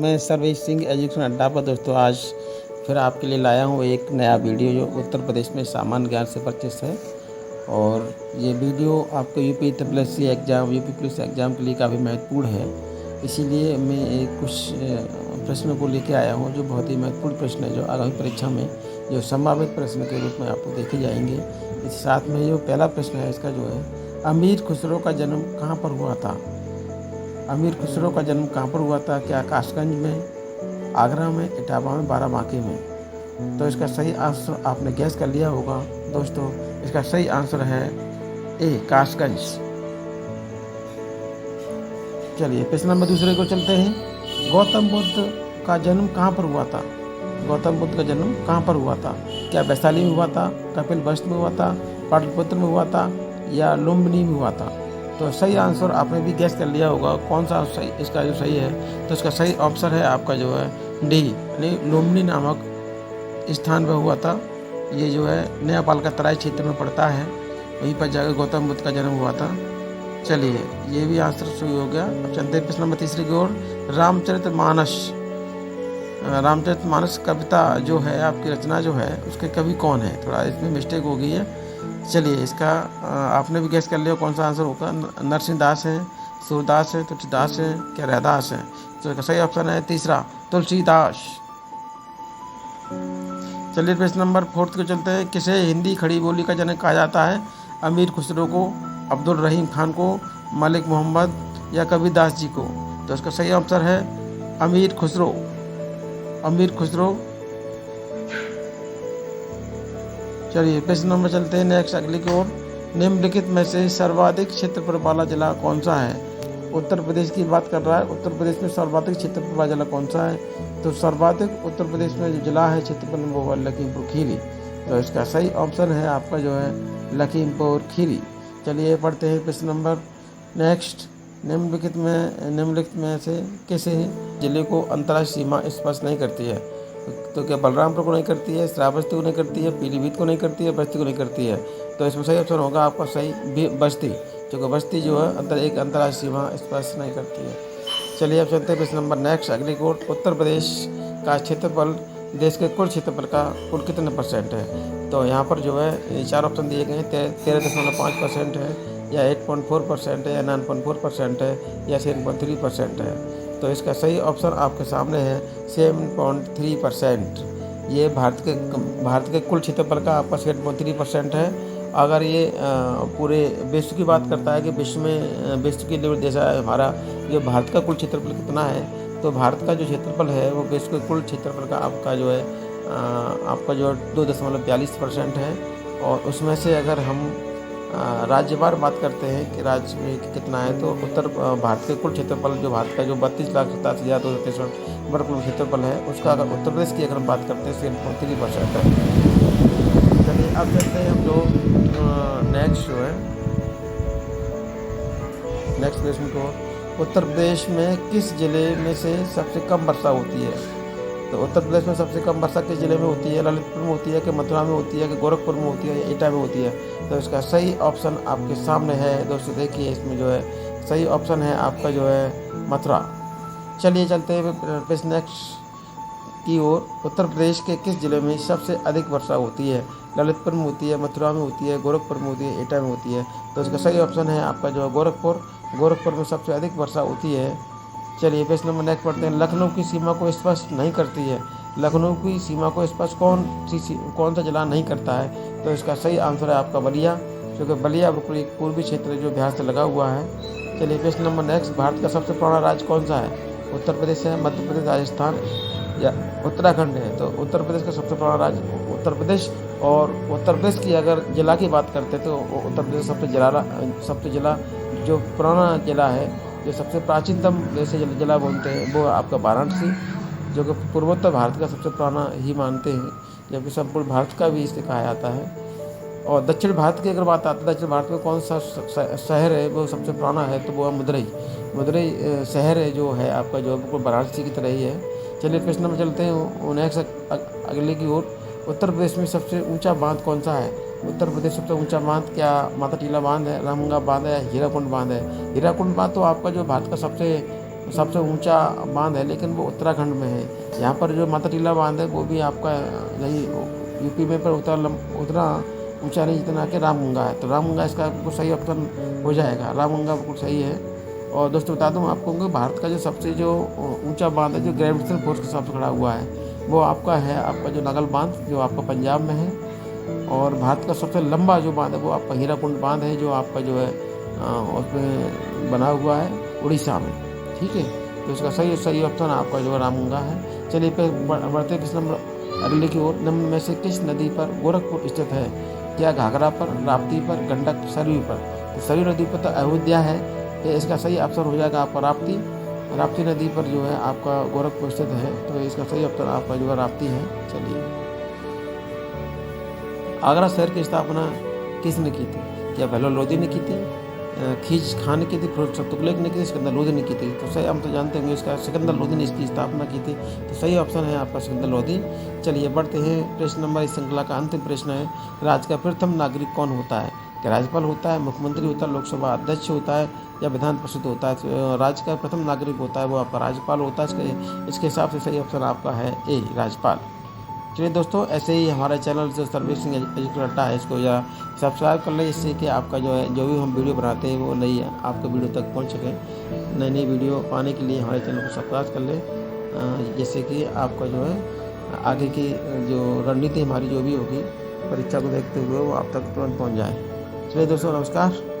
मैं सर्वेश सिंह एजुकेशन अड्डा पर दोस्तों आज फिर आपके लिए लाया हूँ एक नया वीडियो जो उत्तर प्रदेश में सामान्य ज्ञान से परचेस है। और ये वीडियो आपको UP triple S C exam, UP police exam के लिए काफ़ी महत्वपूर्ण है। इसीलिए मैं एक कुछ प्रश्नों को लेके आया हूँ जो बहुत ही महत्वपूर्ण प्रश्न है, जो आगामी परीक्षा में जो संभावित प्रश्न के रूप में आपको देखे जाएंगे। इस साथ में जो पहला प्रश्न है इसका जो है, अमीर खुसरो का जन्म कहाँ पर हुआ था? अमीर खुसरो का जन्म कहाँ पर हुआ था? क्या कासगंज में, आगरा में, इटावा में, बाराबांकी में? तो इसका सही आंसर आपने गैस कर लिया होगा दोस्तों। इसका सही आंसर है ए, कासगंज। चलिए प्रश्न नंबर दूसरे को चलते हैं। गौतम बुद्ध का जन्म कहाँ पर हुआ था? गौतम बुद्ध का जन्म कहाँ पर हुआ था? क्या वैशाली में हुआ था, कपिलवस्तु में हुआ था, पाटलिपुत्र में हुआ था, या लुम्बिनी में हुआ था? तो सही आंसर आपने भी गैस कर लिया होगा कौन सा सही, इसका जो सही है। तो इसका सही ऑप्शन है आपका जो है डी, यानी लुम्बिनी नामक स्थान पर हुआ था। ये जो है नेपाल का तराई क्षेत्र में पड़ता है, वहीं पर जाकर गौतम बुद्ध का जन्म हुआ था। चलिए ये भी आंसर सही हो गया। अब चलते हैं प्रश्न नंबर तीसरे की ओर। रामचरितमानस कविता जो है आपकी रचना जो है उसके कवि कौन है? थोड़ा इसमें मिस्टेक हो गई है। चलिए इसका आपने भी गैस कर लिया कौन सा आंसर होगा। नरसिंह दास है, सूरदास है, तुलसीदास है, क्या रैदास है? तो इसका सही ऑप्शन है तीसरा, तुलसीदास। चलिए प्रश्न नंबर फोर्थ को चलते हैं। किसे हिंदी खड़ी बोली का जनक कहा जाता है? अमीर खुसरो को, अब्दुल रहीम खान को, मलिक मोहम्मद, या कबीरदास जी को? तो इसका सही आंसर है अमीर खुसरो। अमीर खुसरो। चलिए प्रश्न नंबर चलते हैं नेक्स्ट अगले की ओर। निम्नलिखित में से सर्वाधिक क्षेत्रफल वाला जिला कौन सा है? उत्तर प्रदेश की बात कर रहा है। उत्तर प्रदेश में सर्वाधिक क्षेत्रफल वाला जिला कौन सा है? तो सर्वाधिक उत्तर प्रदेश में जो जिला है क्षेत्रफल में वो है लखीमपुर खीरी। तो इसका सही ऑप्शन है आपका जो है लखीमपुर खीरी। चलिए पढ़ते हैं प्रश्न नंबर नेक्स्ट। निम्नलिखित में से किस जिले को अंतर्राष्ट्रीय सीमा स्पर्श नहीं करती है? तो क्या बलरामपुर को नहीं करती है, श्रावस्ती को नहीं करती है, पीलीभीत को नहीं करती है, बस्ती को नहीं करती है? तो इसमें सही ऑप्शन होगा आपका सही बस्ती, क्योंकि बस्ती जो है एक अंतर्राष्ट्रीय सीमा स्पर्श नहीं करती है। चलिए अब चलते हैं प्रश्न नंबर नेक्स्ट अगली को। उत्तर प्रदेश का क्षेत्रफल देश के कुल क्षेत्रफल का कुल कितने % है? तो यहाँ पर जो है 4 ऑप्शन दिए गए हैं। 13.5% है, या 8.4% है, या 9.4% है, या 7.3% है? तो इसका सही ऑप्शन आपके सामने है 7.3%। ये भारत के कुल क्षेत्रफल का आपका 7.3% है। अगर ये पूरे विश्व की बात करता है कि विश्व के लिए जैसा हमारा जो भारत का कुल क्षेत्रफल कितना है, तो भारत का जो क्षेत्रफल है वो विश्व के कुल क्षेत्रफल का आपका जो है 2.42% है। और उसमें से अगर हम राज्यवार बात करते हैं कि राज्य में कितना है, तो भारत के कुल क्षेत्रफल जो भारत का जो 32,87,263 वर्ग किलोमीटर क्षेत्रफल है, उसका अगर उत्तर प्रदेश की अगर हम बात करते हैं 7.3% है। चलिए अब चलते हैं हम लोग नेक्स्ट जो है नेक्स्ट प्रश्न को। उत्तर प्रदेश में किस जिले में से सबसे कम वर्षा होती है? तो उत्तर प्रदेश में सबसे कम वर्षा किस जिले में होती है? ललितपुर में होती है, कि मथुरा में होती है, कि गोरखपुर में होती है, या एटा में होती है? तो इसका सही ऑप्शन आपके सामने है दोस्तों। देखिए इसमें जो है सही ऑप्शन है आपका जो है मथुरा। चलिए चलते हैं प्रश्न नेक्स्ट की ओर। उत्तर प्रदेश के किस जिले में सबसे अधिक वर्षा होती है? ललितपुर में होती है, मथुरा में होती है, गोरखपुर में होती है, एटा में होती है? तो इसका सही ऑप्शन है आपका जो है गोरखपुर में सबसे अधिक वर्षा होती है। चलिए प्रश्न नंबर नेक्स्ट पढ़ते हैं। लखनऊ की सीमा को स्पर्श नहीं करती है। लखनऊ की सीमा को स्पर्श कौन सा जिला नहीं करता है? तो इसका सही आंसर है आपका बलिया, क्योंकि बलिया पूर्वी क्षेत्र जो बिहार से लगा हुआ है। चलिए प्रश्न नंबर नेक्स्ट। भारत का सबसे पुराना राज्य कौन सा है? उत्तर प्रदेश है, मध्य प्रदेश, राजस्थान, या उत्तराखंड है? तो उत्तर प्रदेश का सबसे पुराना राज्य उत्तर प्रदेश। और उत्तर प्रदेश की अगर जिला की बात करते हैं तो उत्तर प्रदेश सबसे जिला जो पुराना जिला है, जो सबसे प्राचीनतम जैसे जिला बोलते हैं वो आपका वाराणसी, जो कि पूर्वोत्तर भारत का सबसे पुराना ही मानते हैं, जबकि संपूर्ण भारत का भी इसे कहा जाता है। और दक्षिण भारत की अगर बात आती है, दक्षिण भारत में कौन सा शहर है वो सबसे पुराना है? तो वो है मदुरई शहर है जो है आपका जो बिल्कुल वाराणसी की तरह ही है। चलिए प्रश्न में चलते हैं नेक्स्ट अगले की ओर। उत्तर प्रदेश में सबसे ऊंचा बांध कौन सा है? उत्तर प्रदेश सबसे ऊंचा बांध क्या माता टीला बांध है, रामगंगा बांध है, हीराकुंड बांध है? हीराकुंड बांध तो आपका जो भारत का सबसे सबसे ऊंचा बांध है, लेकिन वो उत्तराखंड में है। यहाँ पर जो माता टीला बांध है वो भी आपका यही यूपी में, पर उतना ऊंचा नहीं जितना कि रामगंगा है। तो रामगंगा इसका बिल्कुल सही ऑप्शन हो जाएगा, रामगंगा बिल्कुल सही है। और दोस्तों बता दूं आपको कि भारत का जो सबसे जो ऊंचा बांध है, जो ग्रेविटेशनल फोर्स के हिसाब से खड़ा हुआ है, वो आपका है आपका जो नागल बांध, जो आपका पंजाब में है। और भारत का सबसे लंबा जो बांध है वो आपका हीराकुंड बांध है, जो आपका जो है उसमें बना हुआ है उड़ीसा में। ठीक है, तो इसका सही ऑप्शन आपका जो है रामगंगा है। चलिए फिर बढ़ते किस नंबर अगले की ओर। निम्न में से किस नदी पर गोरखपुर स्थित है? क्या घाघरा पर, राप्ती पर, गंडक, सरयू पर? तो सरयू नदी पर तो अयोध्या है, ये इसका सही ऑप्शन हो जाएगा आपका राप्ती। राप्ती नदी पर जो है आपका गोरखपुर स्थित है, तो इसका सही ऑप्शन आपका जो है राप्ती है। चलिए, आगरा शहर की स्थापना किसने की थी? क्या बहलोल लोधी ने की थी, खीज खान ने की थी, फिरोज तुगलक ने की थी, सिकंदर लोधी ने की थी? तो सही हम तो जानते होंगे इसका, सिकंदर लोधी ने इसकी स्थापना की थी। तो सही ऑप्शन है आपका सिकंदर लोधी। चलिए बढ़ते हैं प्रश्न नंबर, इस श्रृंखला का अंतिम प्रश्न है, राज्य का प्रथम नागरिक कौन होता है? क्या राज्यपाल होता है, मुख्यमंत्री होता है, लोकसभा अध्यक्ष होता है, या विधान परिषद होता है? तो राज्य का प्रथम नागरिक होता है वो आपका राज्यपाल होता है। इसके हिसाब से सही ऑप्शन आपका है ए, राज्यपाल। चलिए दोस्तों, ऐसे ही हमारा चैनल जो सर्विसिंग एजुकेटर अड्डा है, इसको या सब्सक्राइब कर लें, इससे कि आपका जो है जो भी हम वीडियो बनाते हैं वो नई आपके वीडियो तक पहुंच सकें। नई नई वीडियो पाने के लिए हमारे चैनल को सब्सक्राइब कर लें, जैसे कि आपका जो है आगे की जो रणनीति हमारी जो भी होगी परीक्षा को देखते हुए वो आप तक तुरंत पहुँच जाए। चलिए दोस्तों, नमस्कार।